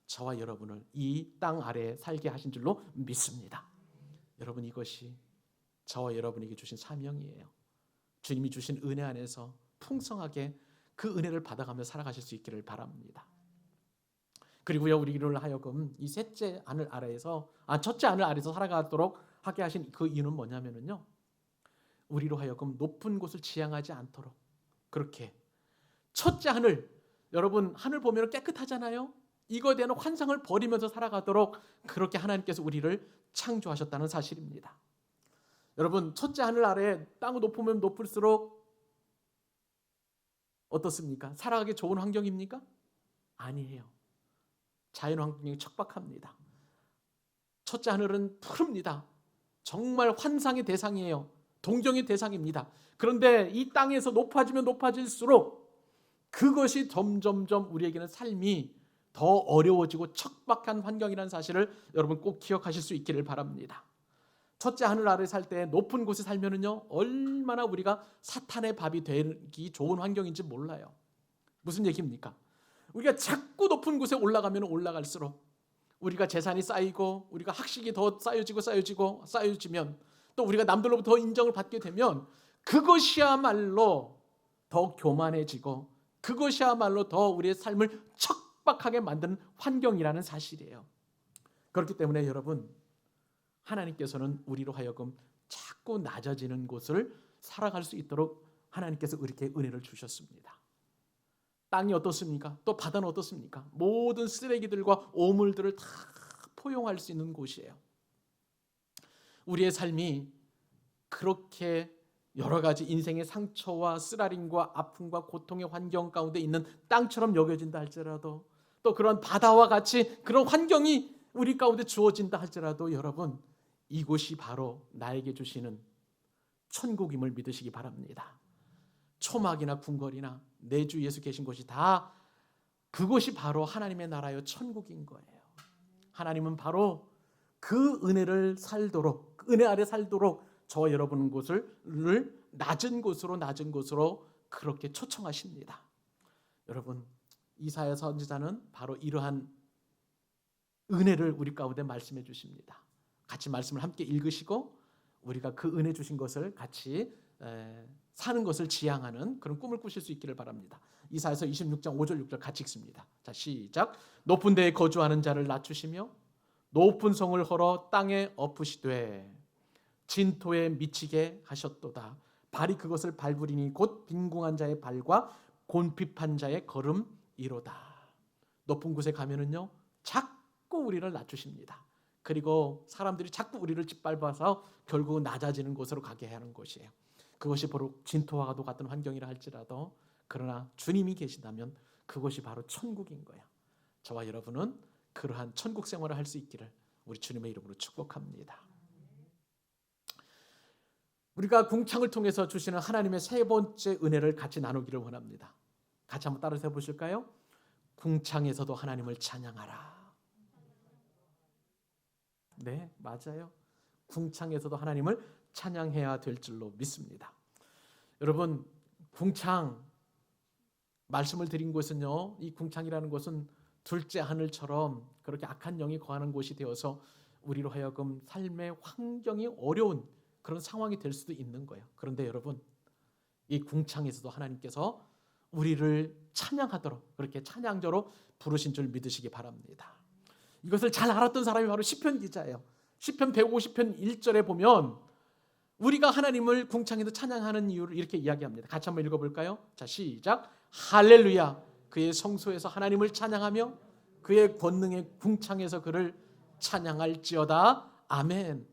저와 여러분을 이 땅 아래에 살게 하신 줄로 믿습니다. 여러분, 이것이 저와 여러분에게 주신 사명이에요. 주님이 주신 은혜 안에서 풍성하게 그 은혜를 받아가며 살아가실 수 있기를 바랍니다. 그리고요, 우리를 하여금 이 첫째 하늘 아래에서 살아가도록 하게 하신 그 이유는 뭐냐면요, 우리로 하여금 높은 곳을 지향하지 않도록, 그렇게 첫째 하늘, 여러분 하늘 보면 깨끗하잖아요. 이거에 대한 환상을 버리면서 살아가도록 그렇게 하나님께서 우리를 창조하셨다는 사실입니다. 여러분, 첫째 하늘 아래 땅이 높으면 높을수록 어떻습니까? 살아가기 좋은 환경입니까? 아니에요. 자연 환경이 척박합니다. 첫째 하늘은 푸릅니다. 정말 환상의 대상이에요. 동경의 대상입니다. 그런데 이 땅에서 높아지면 높아질수록 그것이 점점점 우리에게는 삶이 더 어려워지고 척박한 환경이라는 사실을 여러분 꼭 기억하실 수 있기를 바랍니다. 첫째 하늘 아래 살 때 높은 곳에 살면은요, 얼마나 우리가 사탄의 밥이 되기 좋은 환경인지 몰라요. 무슨 얘기입니까? 우리가 자꾸 높은 곳에 올라가면 올라갈수록 우리가 재산이 쌓이고 우리가 학식이 더 쌓여지면 또 우리가 남들로부터 더 인정을 받게 되면 그것이야말로 더 교만해지고 그것이야말로 더 우리의 삶을 척박하게 만드는 환경이라는 사실이에요. 그렇기 때문에 여러분, 하나님께서는 우리로 하여금 자꾸 낮아지는 곳을 살아갈 수 있도록 하나님께서 이렇게 은혜를 주셨습니다. 땅이 어떻습니까? 또 바다는 어떻습니까? 모든 쓰레기들과 오물들을 다 포용할 수 있는 곳이에요. 우리의 삶이 그렇게 여러 가지 인생의 상처와 쓰라림과 아픔과 고통의 환경 가운데 있는 땅처럼 여겨진다 할지라도, 또 그런 바다와 같이 그런 환경이 우리 가운데 주어진다 할지라도, 여러분, 이곳이 바로 나에게 주시는 천국임을 믿으시기 바랍니다. 초막이나 궁궐이나 내 주 예수 계신 곳이 다 그곳이 바로 하나님의 나라요 천국인 거예요. 하나님은 바로 그 은혜를 살도록, 그 은혜 아래 살도록 저와 여러분 곳을 낮은 곳으로 그렇게 초청하십니다. 여러분, 이사야 선지자는 바로 이러한 은혜를 우리 가운데 말씀해 주십니다. 같이 말씀을 함께 읽으시고 우리가 그 은혜 주신 것을 같이 사는 것을 지향하는 그런 꿈을 꾸실 수 있기를 바랍니다. 이사야서 26장 5절 6절 같이 읽습니다. 자, 시작. 높은 데에 거주하는 자를 낮추시며 높은 성을 헐어 땅에 엎으시되 진토에 미치게 하셨도다. 발이 그것을 밟으리니 곧 빈궁한 자의 발과 곤핍한 자의 걸음이로다. 높은 곳에 가면은요, 자꾸 우리를 낮추십니다. 그리고 사람들이 자꾸 우리를 짓밟아서 결국은 낮아지는 곳으로 가게 하는 곳이에요. 그것이 바로 진토와도 같은 환경이라 할지라도, 그러나 주님이 계신다면 그것이 바로 천국인 거예요. 저와 여러분은 그러한 천국 생활을 할 수 있기를 우리 주님의 이름으로 축복합니다. 우리가 궁창을 통해서 주시는 하나님의 세 번째 은혜를 같이 나누기를 원합니다. 같이 한번 따라서 해보실까요? 궁창에서도 하나님을 찬양하라. 네, 맞아요. 궁창에서도 하나님을 찬양해야 될 줄로 믿습니다. 여러분, 궁창 말씀을 드린 곳은요, 이 궁창이라는 곳은 둘째 하늘처럼 그렇게 악한 영이 거하는 곳이 되어서 우리로 하여금 삶의 환경이 어려운 그런 상황이 될 수도 있는 거예요. 그런데 여러분, 이 궁창에서도 하나님께서 우리를 찬양하도록 그렇게 찬양자로 부르신 줄 믿으시기 바랍니다. 이것을 잘 알았던 사람이 바로 시편 기자예요. 시편 150편 1절에 보면 우리가 하나님을 궁창에서 찬양하는 이유를 이렇게 이야기합니다. 같이 한번 읽어볼까요? 자, 시작. 할렐루야. 그의 성소에서 하나님을 찬양하며 그의 권능의 궁창에서 그를 찬양할지어다. 아멘.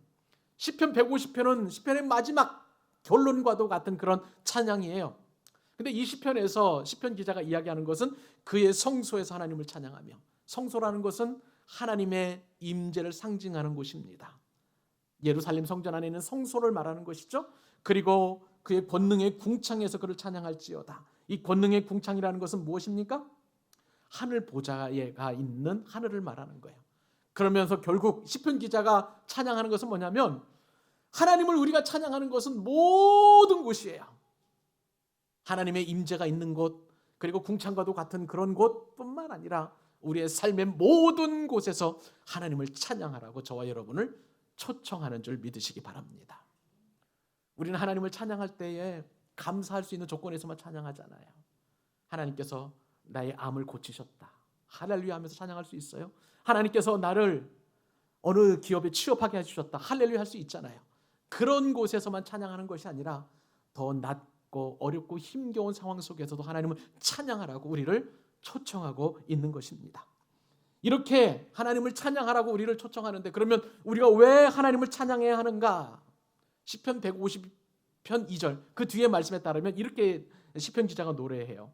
시편 150편은 시편의 마지막 결론과도 같은 그런 찬양이에요. 근데 이 시편에서 시편 기자가 이야기하는 것은 그의 성소에서 하나님을 찬양하며, 성소라는 것은 하나님의 임재를 상징하는 곳입니다. 예루살렘 성전 안에 있는 성소를 말하는 것이죠. 그리고 그의 권능의 궁창에서 그를 찬양할지어다. 이 권능의 궁창이라는 것은 무엇입니까? 하늘 보좌가 있는 하늘을 말하는 거예요. 그러면서 결국 시편 기자가 찬양하는 것은 뭐냐면, 하나님을 우리가 찬양하는 것은 모든 곳이에요. 하나님의 임재가 있는 곳, 그리고 궁창과도 같은 그런 곳뿐만 아니라 우리의 삶의 모든 곳에서 하나님을 찬양하라고 저와 여러분을 초청하는 줄 믿으시기 바랍니다. 우리는 하나님을 찬양할 때에 감사할 수 있는 조건에서만 찬양하잖아요. 하나님께서 나의 암을 고치셨다, 할렐루야 하면서 찬양할 수 있어요. 하나님께서 나를 어느 기업에 취업하게 해주셨다, 할렐루야 할 수 있잖아요. 그런 곳에서만 찬양하는 것이 아니라 더 낮고 어렵고 힘겨운 상황 속에서도 하나님을 찬양하라고 우리를 초청하고 있는 것입니다. 이렇게 하나님을 찬양하라고 우리를 초청하는데, 그러면 우리가 왜 하나님을 찬양해야 하는가? 시편 150편 2절 그 뒤에 말씀에 따르면 이렇게 시편 기자가 노래해요.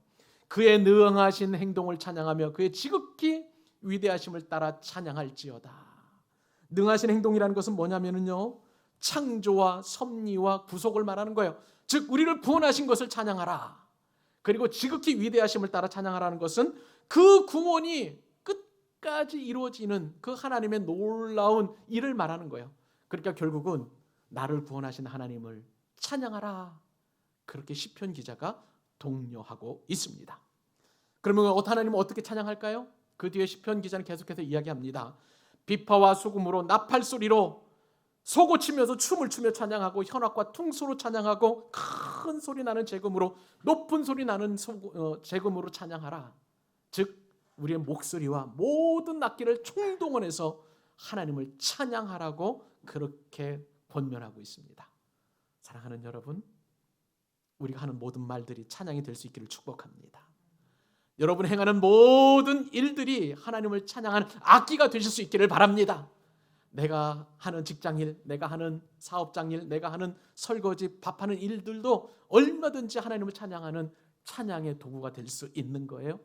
그의 능하신 행동을 찬양하며 그의 지극히 위대하심을 따라 찬양할지어다. 능하신 행동이라는 것은 뭐냐면요, 창조와 섭리와 구속을 말하는 거예요. 즉 우리를 구원하신 것을 찬양하라. 그리고 지극히 위대하심을 따라 찬양하라는 것은 그 구원이 끝까지 이루어지는 그 하나님의 놀라운 일을 말하는 거예요. 그러니까 결국은 나를 구원하신 하나님을 찬양하라, 그렇게 시편 기자가 독려하고 있습니다. 그러면 하나님은 어떻게 찬양할까요? 그 뒤에 시편 기자는 계속해서 이야기합니다. 비파와 수금으로 나팔 소리로 소고치면서 춤을 추며 찬양하고 현악과 퉁소로 찬양하고 큰 소리 나는 제금으로 높은 소리 나는 제금으로 찬양하라. 즉 우리의 목소리와 모든 악기를 총동원해서 하나님을 찬양하라고 그렇게 권면하고 있습니다. 사랑하는 여러분, 우리가 하는 모든 말들이 찬양이 될 수 있기를 축복합니다. 여러분 행하는 모든 일들이 하나님을 찬양하는 악기가 되실 수 있기를 바랍니다. 내가 하는 직장일, 내가 하는 사업장일, 내가 하는 설거지, 밥하는 일들도 얼마든지 하나님을 찬양하는 찬양의 도구가 될 수 있는 거예요.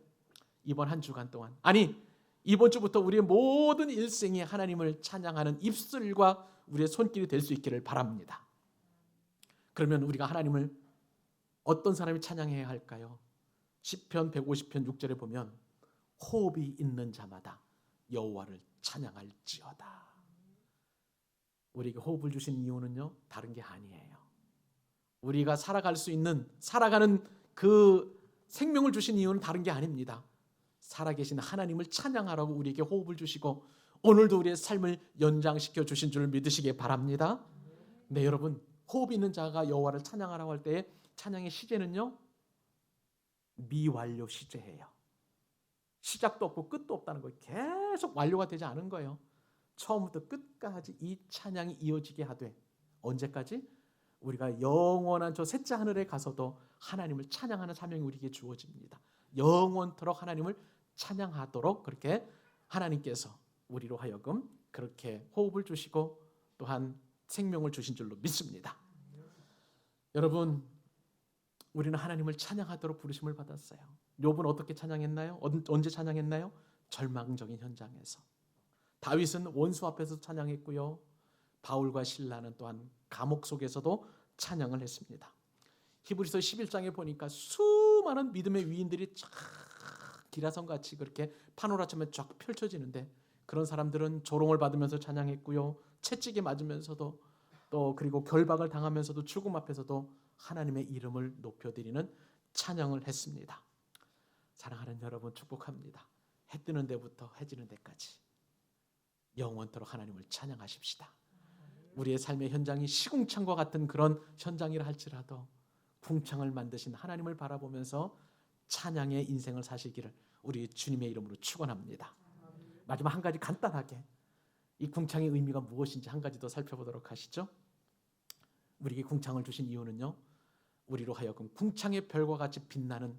이번 한 주간 동안, 아니 이번 주부터 우리의 모든 일생이 하나님을 찬양하는 입술과 우리의 손길이 될 수 있기를 바랍니다. 그러면 우리가 하나님을 어떤 사람이 찬양해야 할까요? 시편 150편 6절에 보면 호흡이 있는 자마다 여호와를 찬양할지어다. 우리에게 호흡을 주신 이유는요, 다른 게 아니에요. 우리가 살아갈 수 있는, 살아가는 그 생명을 주신 이유는 다른 게 아닙니다. 살아계신 하나님을 찬양하라고 우리에게 호흡을 주시고 오늘도 우리의 삶을 연장시켜 주신 줄 믿으시기 바랍니다. 네, 여러분, 호흡 있는 자가 여호와를 찬양하라고 할 때에 찬양의 시제는요, 미완료 시제예요. 시작도 없고 끝도 없다는 거예요. 계속 완료가 되지 않은 거예요. 처음부터 끝까지 이 찬양이 이어지게 하되, 언제까지? 우리가 영원한 저 셋째 하늘에 가서도 하나님을 찬양하는 사명이 우리에게 주어집니다. 영원토록 하나님을 찬양하도록 그렇게 하나님께서 우리로 하여금 그렇게 호흡을 주시고 또한 생명을 주신 줄로 믿습니다. 여러분, 우리는 하나님을 찬양하도록 부르심을 받았어요. 욥은 어떻게 찬양했나요? 언제 찬양했나요? 절망적인 현장에서. 다윗은 원수 앞에서 찬양했고요. 바울과 실라는 또한 감옥 속에서도 찬양을 했습니다. 히브리서 11장에 보니까 수많은 믿음의 위인들이 쫙 기라성같이 그렇게 파노라처럼 쫙 펼쳐지는데, 그런 사람들은 조롱을 받으면서 찬양했고요. 채찍에 맞으면서도, 또 그리고 결박을 당하면서도 죽음 앞에서도 하나님의 이름을 높여드리는 찬양을 했습니다. 사랑하는 여러분, 축복합니다. 해 뜨는 데부터 해지는 데까지 영원토록 하나님을 찬양하십시다. 우리의 삶의 현장이 시궁창과 같은 그런 현장이라 할지라도 궁창을 만드신 하나님을 바라보면서 찬양의 인생을 사시기를 우리 주님의 이름으로 축원합니다. 마지막 한 가지 간단하게 이 궁창의 의미가 무엇인지 한 가지 더 살펴보도록 하시죠. 우리에게 궁창을 주신 이유는요, 우리로 하여금 궁창의 별과 같이 빛나는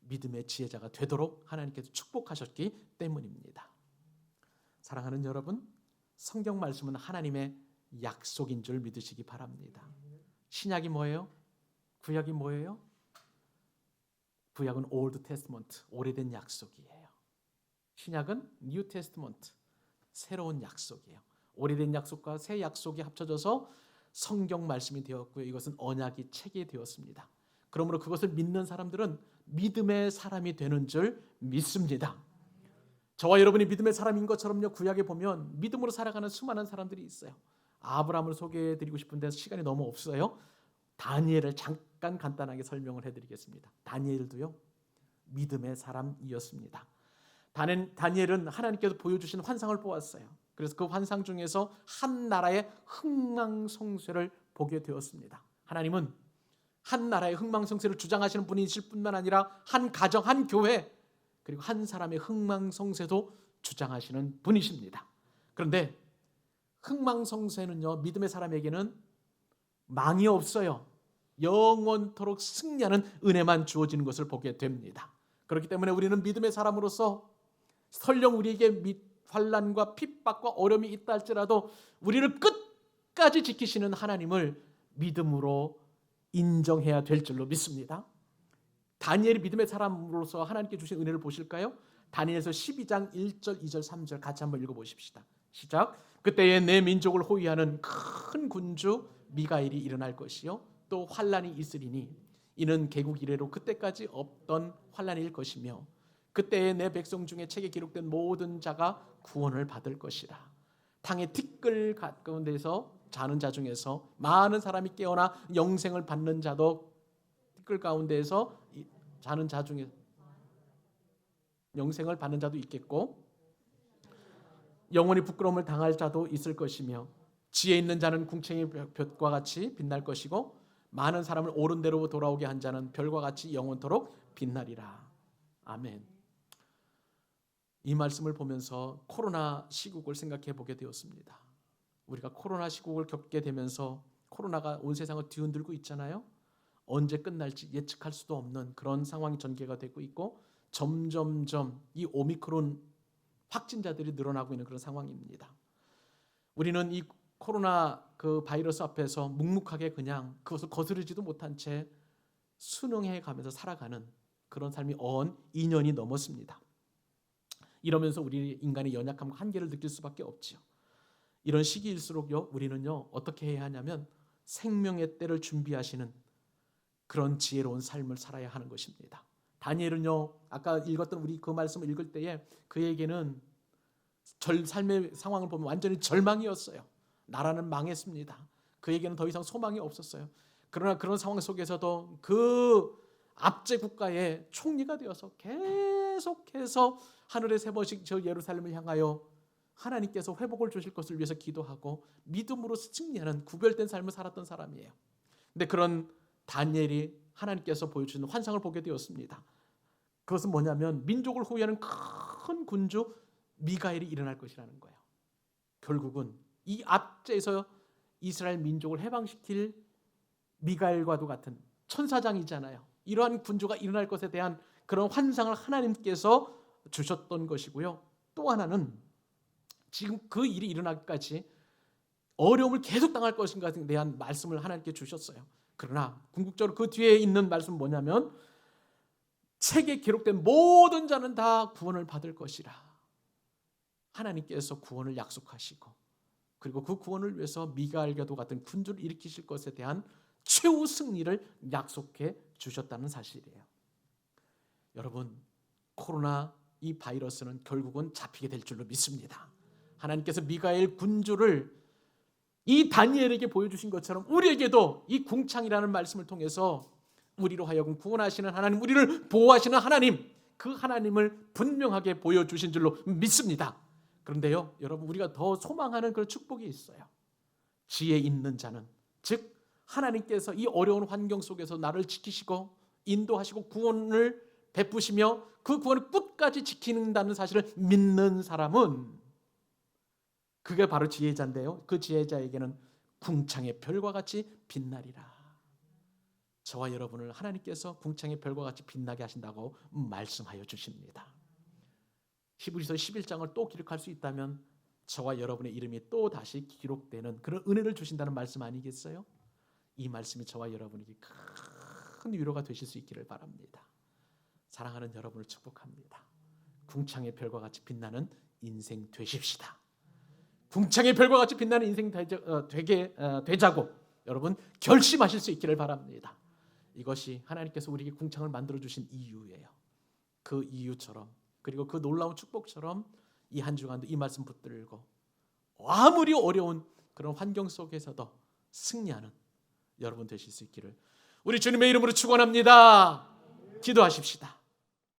믿음의 지혜자가 되도록 하나님께서 축복하셨기 때문입니다. 사랑하는 여러분, 성경 말씀은 하나님의 약속인 줄 믿으시기 바랍니다. 신약이 뭐예요? 구약이 뭐예요? 구약은 Old Testament, 오래된 약속이에요. 신약은 New Testament, 새로운 약속이에요. 오래된 약속과 새 약속이 합쳐져서 성경 말씀이 되었고요. 이것은 언약이 책이 되었습니다. 그러므로 그것을 믿는 사람들은 믿음의 사람이 되는 줄 믿습니다. 저와 여러분이 믿음의 사람인 것처럼요, 구약에 보면 믿음으로 살아가는 수많은 사람들이 있어요. 아브라함을 소개해드리고 싶은데 시간이 너무 없어요. 다니엘을 잠깐 간단하게 설명을 해드리겠습니다. 다니엘도요, 믿음의 사람이었습니다. 다니엘은 하나님께서 보여주신 환상을 보았어요. 그래서 그 환상 중에서 한 나라의 흥망성쇠를 보게 되었습니다. 하나님은 한 나라의 흥망성쇠를 주장하시는 분이실 뿐만 아니라 한 가정, 한 교회, 그리고 한 사람의 흥망성쇠도 주장하시는 분이십니다. 그런데 흥망성쇠는요, 믿음의 사람에게는 망이 없어요. 영원토록 승리하는 은혜만 주어지는 것을 보게 됩니다. 그렇기 때문에 우리는 믿음의 사람으로서 설령 우리에게 환난과 핍박과 어려움이 있다 할지라도 우리를 끝까지 지키시는 하나님을 믿음으로 인정해야 될 줄로 믿습니다. 다니엘이 믿음의 사람으로서 하나님께 주신 은혜를 보실까요? 다니엘서 12장 1절, 2절, 3절 같이 한번 읽어보십시다. 시작. 그때에 내 민족을 호위하는 큰 군주 미가엘이 일어날 것이요 또 환난이 있으리니 이는 개국 이래로 그때까지 없던 환난일 것이며 그때에 내 백성 중에 책에 기록된 모든 자가 구원을 받을 것이라. 탕의 티끌 가운데서 자는 자 중에서 많은 사람이 깨어나 영생을 받는 자도 티끌 가운데에서 자는 자 중에 영생을 받는 자도 있겠고 영원히 부끄러움을 당할 자도 있을 것이며 지혜 있는 자는 궁창의 볕과 같이 빛날 것이고 많은 사람을 옳은 대로 돌아오게 한 자는 별과 같이 영원토록 빛나리라. 아멘. 이 말씀을 보면서 코로나 시국을 생각해 보게 되었습니다. 우리가 코로나 시국을 겪게 되면서 코로나가 온 세상을 뒤흔들고 있잖아요. 언제 끝날지 예측할 수도 없는 그런 상황이 전개가 되고 있고 점점점 이 오미크론 확진자들이 늘어나고 있는 그런 상황입니다. 우리는 이 코로나 그 바이러스 앞에서 묵묵하게 그냥 그것을 거스르지도 못한 채 순응해 가면서 살아가는 그런 삶이 언 2년이 넘었습니다. 이러면서 우리 인간의 연약함과 한계를 느낄 수밖에 없지요. 이런 시기일수록요, 우리는요 어떻게 해야 하냐면 생명의 때를 준비하시는 그런 지혜로운 삶을 살아야 하는 것입니다. 다니엘은요, 아까 읽었던 우리 그 말씀을 읽을 때에 그에게는 삶의 상황을 보면 완전히 절망이었어요. 나라는 망했습니다. 그에게는 더 이상 소망이 없었어요. 그러나 그런 상황 속에서도 그 압제 국가의 총리가 되어서 계속해서 하늘에 3번씩 저 예루살렘을 향하여 하나님께서 회복을 주실 것을 위해서 기도하고 믿음으로 승리하는 구별된 삶을 살았던 사람이에요. 근데 그런 다니엘이 하나님께서 보여주신 환상을 보게 되었습니다. 그것은 뭐냐면 민족을 호위하는 큰 군주 미가엘이 일어날 것이라는 거예요. 결국은 이 압제에서 이스라엘 민족을 해방시킬 미가엘과도 같은 천사장이잖아요. 이러한 군주가 일어날 것에 대한 그런 환상을 하나님께서 주셨던 것이고요. 또 하나는 지금 그 일이 일어나기까지 어려움을 계속 당할 것인가에 대한 말씀을 하나님께 주셨어요. 그러나 궁극적으로 그 뒤에 있는 말씀은 뭐냐면 책에 기록된 모든 자는 다 구원을 받을 것이라. 하나님께서 구원을 약속하시고 그리고 그 구원을 위해서 미가엘과도 같은 군주를 일으키실 것에 대한 최후 승리를 약속해 주셨다는 사실이에요. 여러분, 코로나 이 바이러스는 결국은 잡히게 될 줄로 믿습니다. 하나님께서 미가엘 군주를 이 다니엘에게 보여주신 것처럼 우리에게도 이 궁창이라는 말씀을 통해서 우리로 하여금 구원하시는 하나님, 우리를 보호하시는 하나님, 그 하나님을 분명하게 보여주신 줄로 믿습니다. 그런데요, 여러분, 우리가 더 소망하는 그런 축복이 있어요. 지혜 있는 자는, 즉 하나님께서 이 어려운 환경 속에서 나를 지키시고 인도하시고 구원을 베푸시며 그 구원을 끝까지 지키는다는 사실을 믿는 사람은 그게 바로 지혜자인데요, 그 지혜자에게는 궁창의 별과 같이 빛나리라. 저와 여러분을 하나님께서 궁창의 별과 같이 빛나게 하신다고 말씀하여 주십니다. 히브리서 11장을 또 기록할 수 있다면 저와 여러분의 이름이 또 다시 기록되는 그런 은혜를 주신다는 말씀 아니겠어요? 이 말씀이 저와 여러분에게 큰 위로가 되실 수 있기를 바랍니다. 사랑하는 여러분을 축복합니다. 궁창의 별과 같이 빛나는 인생 되십시다. 궁창의 별과 같이 빛나는 인생 되자고 여러분 결심하실 수 있기를 바랍니다. 이것이 하나님께서 우리에게 궁창을 만들어 주신 이유예요. 그 이유처럼 그리고 그 놀라운 축복처럼 이 한 주간도 이 말씀 붙들고 아무리 어려운 그런 환경 속에서도 승리하는 여러분 되실 수 있기를 우리 주님의 이름으로 축원합니다. 기도하십시다.